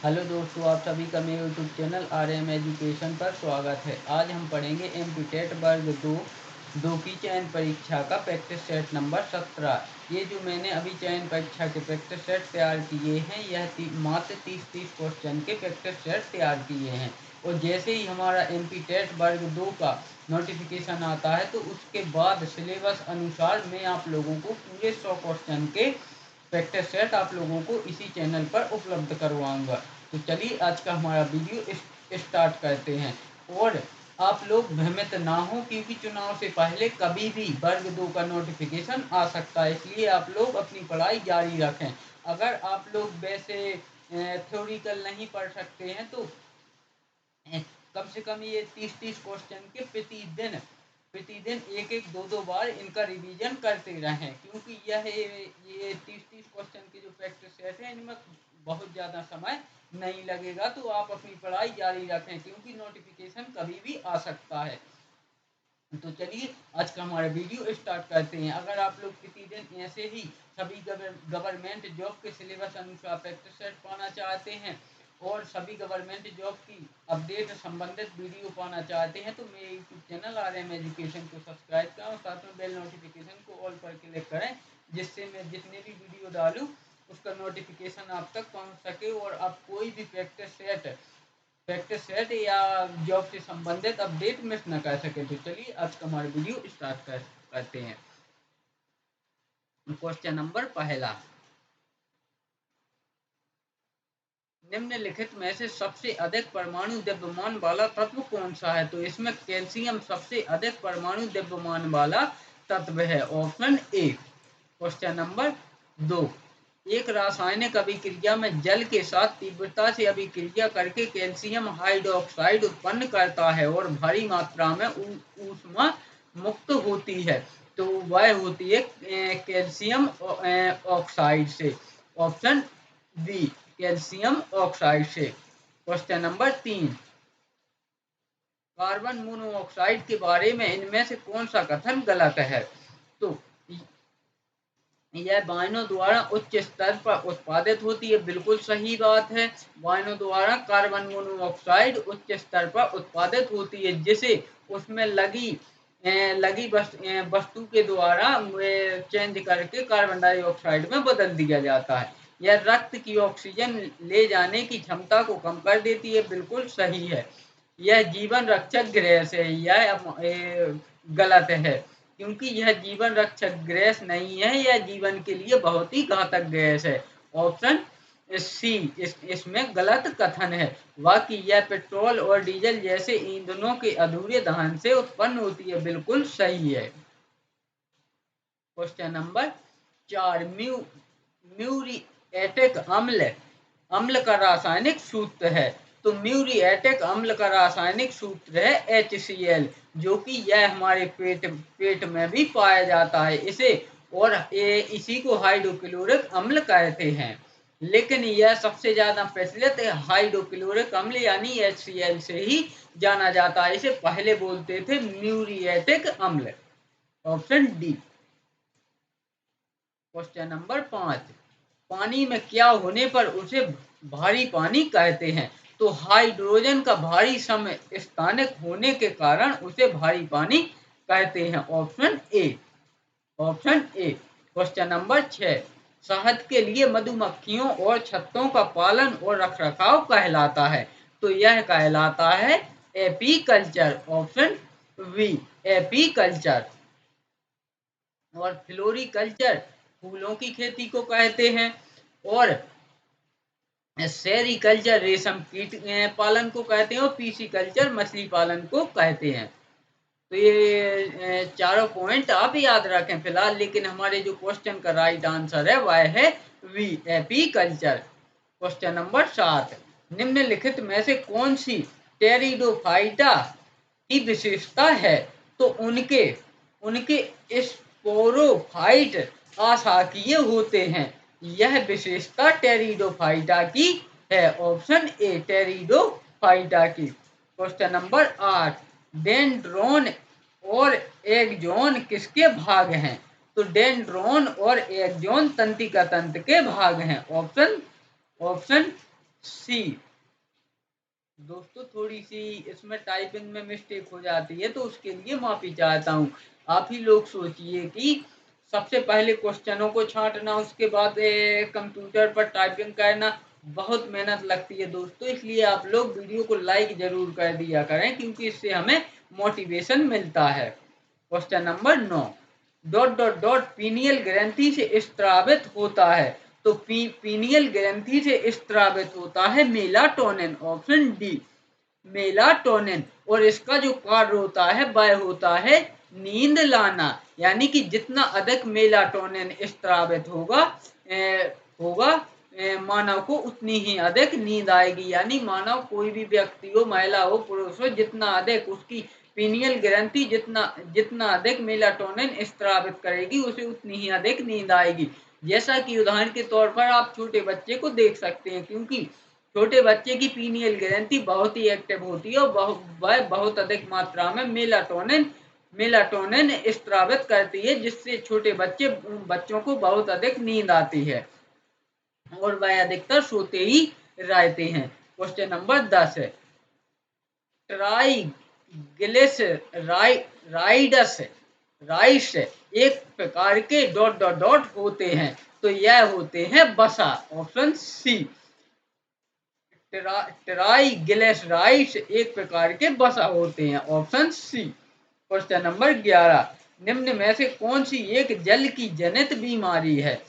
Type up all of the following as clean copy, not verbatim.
Hello दोस्तों, आप सभी का मेरे यूट्यूब चैनल RM एजुकेशन पर स्वागत है। आज हम पढ़ेंगे एमपीटेट वर्ग दो की चयन परीक्षा का प्रैक्टिस सेट नंबर 17। ये जो मैंने अभी चयन परीक्षा के प्रैक्टिस सेट तैयार किए हैं, यह मात्र 30 क्वेश्चन के प्रैक्टिस सेट तैयार किए हैं। और जैसे ही हमारा एमपीटेट वर्ग 2 का नोटिफिकेशन आता है तो उसके बाद सिलेबस अनुसार मैं आप लोगों को पूरे 100 क्वेश्चन के प्रैक्टिस सेट आप लोगों को इसी चैनल पर उपलब्ध करवाऊंगा। तो चलिए आज का हमारा वीडियो स्टार्ट करते हैं। और आप लोग भ्रमित ना हो, क्योंकि चुनाव से पहले कभी भी वर्ग 2 का नोटिफिकेशन आ सकता है, इसलिए आप लोग अपनी पढ़ाई जारी रखें। अगर आप लोग वैसे थ्योरिकल नहीं पढ़ सकते हैं तो कम से कम ये 30 क्वेश्चन के प्रतिदिन एक एक दो बार इनका रिवीजन करते रहें, क्योंकि ये 30 क्वेश्चन के जो प्रैक्टिस सेट है इनमें बहुत ज़्यादा समय नहीं लगेगा। तो आप अपनी पढ़ाई जारी रखें, क्योंकि नोटिफिकेशन कभी भी आ सकता है। तो चलिए आज का हमारा वीडियो स्टार्ट करते हैं। अगर आप लोग प्रतिदिन ऐसे ही सभी गवर्नमेंट जॉब के सिलेबस अनुसार प्रैक्टिस सेट पाना चाहते हैं और सभी गवर्नमेंट जॉब की अपडेट संबंधित वीडियो पाना चाहते हैं, तो मेरे यूट्यूब चैनल RM एजुकेशन को सब्सक्राइब करें और साथ में बेल नोटिफिकेशन को ऑल पर क्लिक करें, जिससे मैं जितने भी वीडियो डालूँ उसका नोटिफिकेशन आप तक पहुँच सके और आप कोई भी प्रैक्टिस सेट या जॉब से संबंधित अपडेट मिस न कर सके। तो चलिए आज का हमारा वीडियो स्टार्ट करते हैं। क्वेश्चन नंबर पहला, निम्नलिखित में से सबसे अधिक परमाणु द्रव्यमान वाला तत्व कौन सा है? तो इसमें कैल्शियम सबसे अधिक परमाणु द्रव्यमान वाला तत्व है, ऑप्शन ए। क्वेश्चन नंबर 2, एक रासायनिक अभिक्रिया में जल के साथ तीव्रता से अभिक्रिया करके कैल्शियम हाइड्रोक्साइड उत्पन्न करता है और भारी मात्रा में ऊष्मा मुक्त होती है, तो वह होती है कैल्शियम ऑक्साइड से, ऑप्शन बी, कैल्शियम ऑक्साइड से। क्वेश्चन नंबर 3, कार्बन मोनोऑक्साइड के बारे में इनमें से कौन सा कथन गलत है? तो यह वायनों द्वारा उच्च स्तर पर उत्पादित होती है, बिल्कुल सही बात है। वायनों द्वारा कार्बन मोनोऑक्साइड उच्च स्तर पर उत्पादित होती है, जिसे उसमें लगी वस्तु के द्वारा चेंज करके कार्बन डाइऑक्साइड में बदल दिया जाता है। यह रक्त की ऑक्सीजन ले जाने की क्षमता को कम कर देती है, बिल्कुल सही है। यह जीवन रक्षक गैस है, यह गलत है, क्योंकि यह जीवन रक्षक गैस नहीं है, यह जीवन के लिए बहुत ही घातक गैस है, ऑप्शन सी इसमें गलत कथन है। बाकी यह पेट्रोल और डीजल जैसे ईंधनों के अधूरे दहन से उत्पन्न होती है, बिल्कुल सही है। क्वेश्चन नंबर 4, म्यूरिएटिक अम्ल का रासायनिक सूत्र है। तो म्यूरिएटिक अम्ल का रासायनिक सूत्र है HCl, जो कि यह हमारे पेट में भी पाया जाता है। इसी को हाइड्रोक्लोरिक अम्ल कहते हैं, लेकिन यह सबसे ज्यादा प्रचलित हाइड्रोक्लोरिक अम्ल यानी HCl से ही जाना जाता है। इसे पहले बोलते थे म्यूरिएटिक अम्ल, ऑप्शन डी। क्वेश्चन नंबर 5, पानी में क्या होने पर उसे भारी पानी कहते हैं? तो हाइड्रोजन का भारी समस्थानिक होने के कारण उसे भारी पानी कहते हैं, option A, option A. Question number 6, शहद के लिए मधुमक्खियों और छत्तों का पालन और रखरखाव कहलाता है, तो यह कहलाता है एपीकल्चर, ऑप्शन बी, एपीकल्चर। और फ्लोरिकल्चर फूलों की खेती को कहते हैं, और सेरिकल्चर रेशम कीट पालन को कहते हैं, और पीसीकल्चर मछली पालन को कहते हैं। तो ये चारों पॉइंट आप याद रखें फिलहाल, लेकिन हमारे जो क्वेश्चन का राइट आंसर है वह है वी, एपीकल्चर। क्वेश्चन नंबर 7, निम्नलिखित में से कौन सी टेरिडोफाइटा की विशेषता है? तो उनके उनके स्पोरोफाइट आशाकीय होते हैं, यह विशेषता टेरिडोफाइटा की है, ऑप्शन ए, टेरिडोफाइटा की। क्वेश्चन नंबर 8, डेंड्रोन और एक्सोन किसके भाग हैं? तो डेंड्रोन और एक्सोन तंत्रिका तंत्र के भाग हैं, ऑप्शन सी। दोस्तों थोड़ी सी इसमें टाइपिंग में मिस्टेक हो जाती है तो उसके लिए माफी चाहता हूँ। आप ही लोग सोचिए कि सबसे पहले क्वेश्चनों को छांटना, उसके बाद कंप्यूटर पर टाइपिंग करना, बहुत मेहनत लगती है दोस्तों। इसलिए आप लोग वीडियो को लाइक जरूर कर दिया करें, क्योंकि इससे हमें मोटिवेशन मिलता है। Question number 9, dot dot dot pineal ग्रंथि से स्त्रावित होता है। तो पीनियल ग्रंथि से स्त्रावित होता है मेलाटोनिन, ऑप्शन डी मेलाटोनिन। और इसका जो कार्य होता है वह होता है नींद लाना, यानी कि जितना अधिक मेलाटोनिन स्त्रावित होगा होगा मानव को उतनी ही अधिक नींद आएगी। यानी मानव कोई भी व्यक्ति हो, महिला हो पुरुष हो, जितना अधिक उसकी पीनियल ग्रंथि जितना जितना अधिक मेलाटोनिन स्त्रावित करेगी उसे उतनी ही अधिक नींद आएगी। जैसा कि उदाहरण के तौर पर आप छोटे बच्चे को देख सकते हैं, क्योंकि छोटे बच्चे की पीनियल ग्रंथि बहुत ही एक्टिव होती है और वह बहुत अधिक मात्रा में मेलाटोनिन स्त्रावित करती है, जिससे छोटे बच्चों को बहुत अधिक नींद आती है और वह अधिकतर सोते ही रहते हैं। क्वेश्चन नंबर 10 है, ट्राइग्लिसराइड्स राइड्स एक प्रकार के डॉट डॉट डॉट होते हैं। तो यह होते हैं वसा, ऑप्शन सी। ट्राइग्लिसराइड्स एक प्रकार के वसा होते हैं, ऑप्शन सी। क्वेश्चन नंबर 11, निम्न में से कौन सी एक जल की जनित बीमारी है।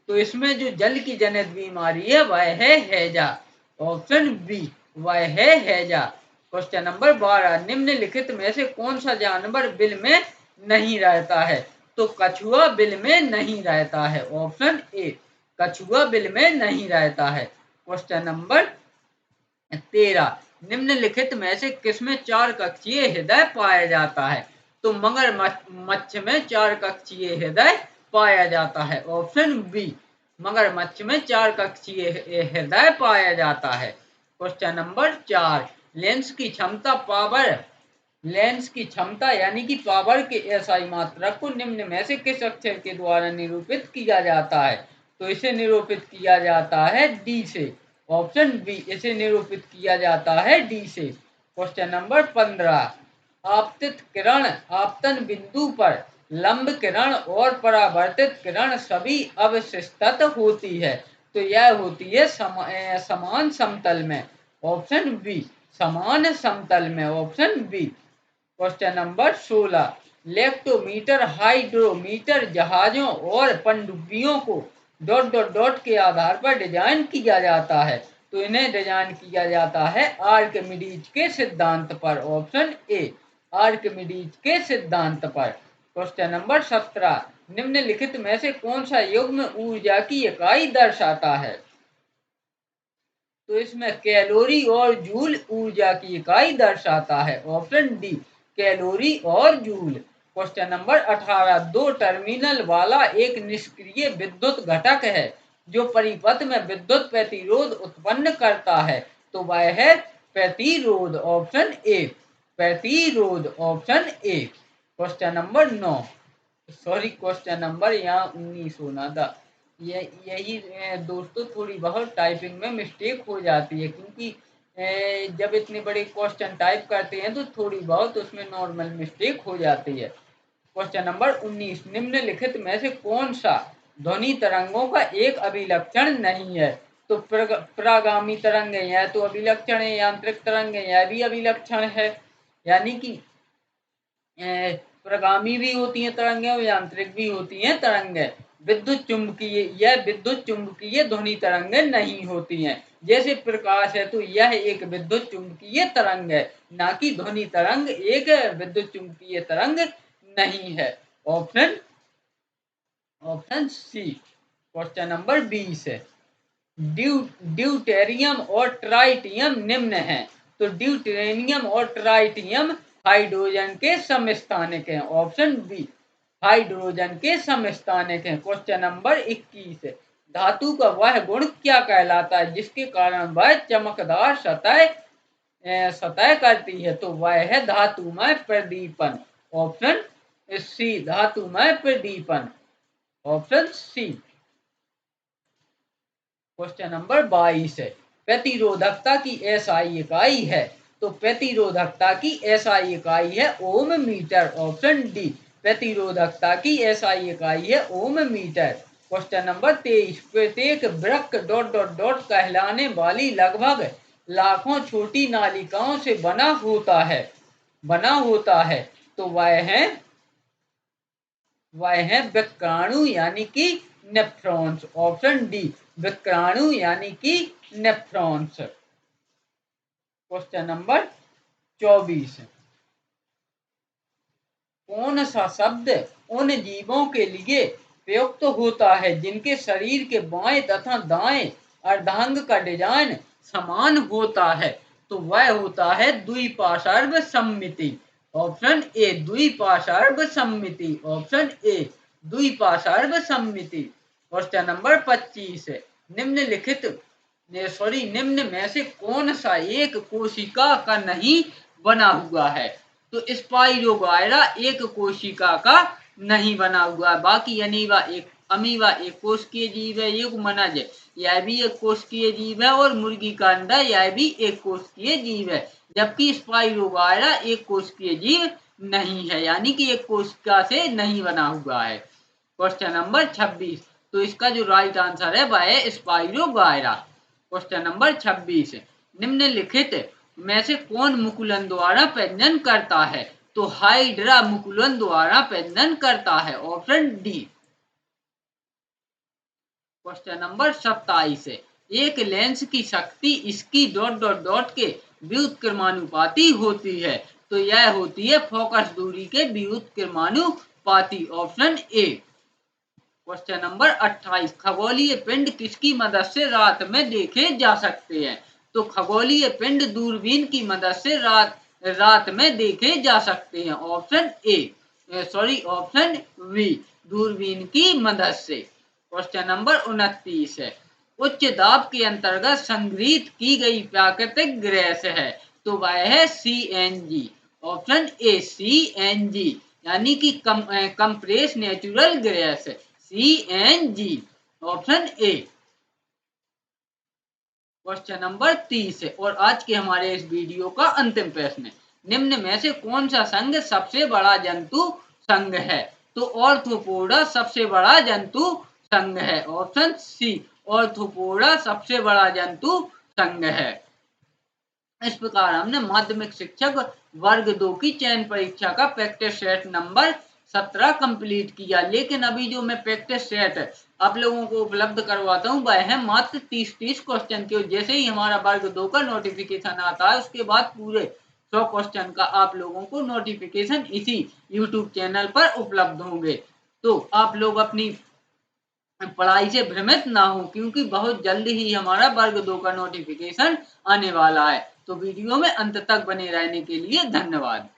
तो इसमें जो जल की जनित बीमारी है वह है हैजा, ऑप्शन बी वह है हैजा। क्वेश्चन नंबर 12, निम्नलिखित में से कौन सा जानवर बिल में नहीं रहता है। तो कछुआ बिल में नहीं रहता है, ऑप्शन ए कछुआ बिल में नहीं रहता है। क्वेश्चन नंबर 13, निम्नलिखित में से किसमें चार कक्षीय हृदय पाया जाता है। तो मगरमच्छ में चार कक्षीय हृदय पाया जाता है, ऑप्शन बी मगरमच्छ में चार कक्षीय हृदय पाया जाता है। क्वेश्चन नंबर 4, लेंस की क्षमता यानी कि पावर के एसआई मात्रक को निम्न में से किस अक्षर के द्वारा निरूपित किया जाता है। तो इसे निरूपित किया जाता है डी से, ऑप्शन बी इसे निरूपित किया जाता है डी से। क्वेश्चन नंबर 15, आपतित किरण आपतन बिंदु पर लंब किरण और परावर्तित किरण सभी अवशिष्टत होती है। तो यह होती है समान समतल में, ऑप्शन बी समान समतल में, option B. Question number 16, lactometer hydrometer जहाजों और पनडुब्बियों को डॉट डॉट डॉट के आधार पर डिजाइन किया जाता है। तो इन्हें डिजाइन किया जाता है आर्किमिडीज के सिद्धांत पर, ऑप्शन ए आर्किमिडीज के सिद्धांत पर। क्वेश्चन नंबर 17, निम्नलिखित में से कौन सा युग्म ऊर्जा की इकाई दर्शाता है। तो इसमें कैलोरी और जूल ऊर्जा की इकाई दर्शाता है, ऑप्शन डी कैलोरी और जूल। क्वेश्चन नंबर 18, दो टर्मिनल वाला एक निष्क्रिय विद्युत घटक है जो परिपथ में विद्युत प्रतिरोध उत्पन्न करता है। तो वह है प्रतिरोध, ऑप्शन ए प्रतिरोध, option A. Question number 9, sorry question number यहाँ 19 होना था। यही दोस्तों थोड़ी बहुत टाइपिंग में मिस्टेक हो जाती है, क्योंकि जब इतने बड़े क्वेश्चन टाइप करते हैं तो थोड़ी बहुत उसमें नॉर्मल मिस्टेक हो जाती है। क्वेश्चन नंबर 19, निम्नलिखित में से कौन सा ध्वनि तरंगों का एक अभिलक्षण नहीं है। तो प्रागामी तरंग यह तो अभिलक्षण है, यांत्रिक तरंग यह भी अभिलक्षण है। यानी कि प्रगामी भी होती हैं तरंगें और यांत्रिक भी होती हैं तरंगें। विद्युत चुंबकीय ध्वनि तरंगें नहीं होती हैं। जैसे प्रकाश है तो यह एक विद्युत चुंबकीय तरंग है, ना कि ध्वनि तरंग एक विद्युत चुंबकीय तरंग नहीं है, ऑप्शन सी। क्वेश्चन नंबर 20 है, ड्यूटेरियम और ट्राइटियम निम्न है। तो ड्यूटेरियम और ट्राइटियम हाइड्रोजन के समस्थानिक हैं, ऑप्शन बी हाइड्रोजन के समस्थानिक हैं। क्वेश्चन नंबर 21 है, धातु का वह गुण क्या कहलाता है जिसके कारण वह चमकदार सतह करती है। तो वह है धातुमय प्रदीपन, ऑप्शन सी धातुमय प्रदीपन, ऑप्शन सी। क्वेश्चन नंबर 22 है, प्रतिरोधकता की एसआई इकाई है। तो प्रतिरोधकता की एसआई इकाई है ओम मीटर, ऑप्शन डी। प्रतिरोधकता की एसआई इकाई है ओम मीटर। क्वेश्चन नंबर 23, प्रत्येक वृक्क डॉट डॉट डॉट कहलाने वाली लगभग लाखों छोटी नालिकाओं से बना होता है। तो वह है वृक्काणु यानी कि नेफ्रॉन्स, ऑप्शन डी। वृक्काणु यानी कि नेफ्रॉन्स। क्वेश्चन नंबर 24, कौन सा शब्द उन जीवों के लिए प्रयुक्त होता है जिनके शरीर के बाएं तथा दाएं अर्धांग का डिजाइन समान होता है? तो वह होता है द्विपार्श्व सममिति, ऑप्शन ए। द्विपार्श्व सममिति, ऑप्शन ए। द्विपार्श्व सममिति। क्वेश्चन नंबर 25, निम्न में से कौन सा एक कोशिका का नहीं बना हुआ है? तो स्पाइरोगायरा एक कोशिका का नहीं बना हुआ है। बाकी अमीबा एक कोशिकीय जीव है। युग्मनज यह भी एक कोशिकीय जीव है, और मुर्गी का अंडा यह भी एक कोशिकीय जीव है। जबकि स्पाइरोगायरा एक कोशिकीय जीव नहीं है, यानी कि एक कोशिका से नहीं बना हुआ है। क्वेश्चन नंबर 26, तो इसका जो राइट आंसर है वह है स्पाइरोगायरा। क्वेश्चन नंबर 26, निम्नलिखित में से कौन मुकुलन द्वारा प्रजनन करता है? तो हाइड्रा मुकुलन द्वारा प्रजनन करता है, ऑप्शन डी। क्वेश्चन नंबर 27, एक लेंस की शक्ति इसकी डॉट डॉट डॉट के व्युत्क्रमानुपाती होती है। तो यह होती है फोकस दूरी के व्युत्क्रमानुपाती, ऑप्शन ए। क्वेश्चन नंबर 28, खगोलीय पिंड किसकी मदद से रात में देखे जा सकते हैं? तो खगोलीय पिंड दूरबीन की मदद से रात में देखे जा सकते हैं, ऑप्शन ऑप्शन बी, दूरबीन की मदद से। क्वेश्चन नंबर 29 है, उच्च दाब के अंतर्गत संग्रहित की गई प्राकृतिक गैस है। तो वह है CNG, ऑप्शन ए। CNG यानी कि compress natural gas, CNG, option A. Question number 30 है, और आज के हमारे इस वीडियो का अंतिम प्रश्न है, निम्न में से कौन सा संघ सबसे बड़ा जंतु संघ है? तो ऑर्थ्रोपोडा सबसे बड़ा जंतु संघ है, ऑप्शन सी। ऑर्थ्रोपोडा सबसे बड़ा जंतु संघ है। इस प्रकार हमने माध्यमिक शिक्षक वर्ग 2 की चयन परीक्षा का प्रैक्टिस सेट नंबर 17 कंप्लीट किया। लेकिन अभी जो मैं प्रैक्टिस सेट आप लोगों को उपलब्ध करवाता हूँ वह है मात्र 30 क्वेश्चन के। जैसे ही हमारा वर्ग 2 का नोटिफिकेशन आता है उसके बाद पूरे 100 क्वेश्चन का आप लोगों को नोटिफिकेशन इसी यूट्यूब चैनल पर उपलब्ध होंगे। तो आप लोग अपनी पढ़ाई से भ्रमित ना हो, क्योंकि बहुत जल्दी ही हमारा वर्ग 2 का नोटिफिकेशन आने वाला है। तो वीडियो में अंत तक बने रहने के लिए धन्यवाद।